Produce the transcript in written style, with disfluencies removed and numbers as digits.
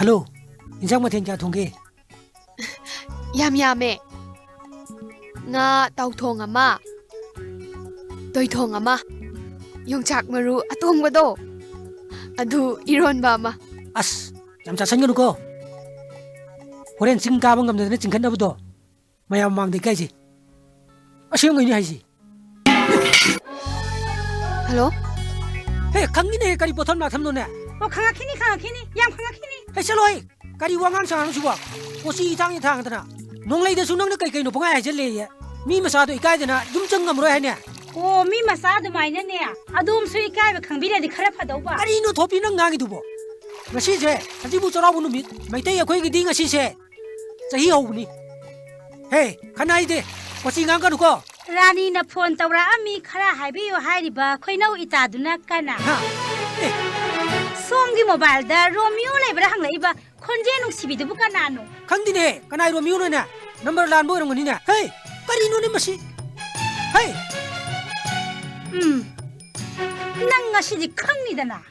Hello, insang matin kya thongge? Yam yame. Nga tau thong ama. Toy thong ama. Yung chak maru atong bado. Adu iron ba ama. As, jam cha san ko. Horen sing ka bang ngam ne sing khan abdo. Mayam mang de kai ji. Asyong ngi ni hai ji. Hello? Hey, khang ni ne kari pothon ma tham no ne. O khanga khini, yam khanga khini. Hey, saloi. Kari wangang sang su ba. Ko si tang ni thang ta na. Nong lai de su nang ne kai kai no pangai je le ye. Mi ma sa do ikai de na dum chang ngam roi hai ne. O mi masa du mai ne ne. Adum sui kai ba khangbi le di khara phadau ba. Kari no thopi nang ngang du bo. Ngasi je, aji bu chora bu nu mi. Mai te akhoi gi ding ngasi se. Chahi ho ni. Hey, khanai de. Ko si ngang ka du ko. Rani na phone tawra ami khara haibi yo hairi ba khoinau ita duna kana. Ha. Eh, Somgi mobile da Romeo lai bra hang lai ba khonje nung sibi du kana no. khang di ne. Kanai ro mi no ne. Number lan bo rong ni ne. Hey, kari no ne masi. Hey. Nang ngasi di khang ni da na.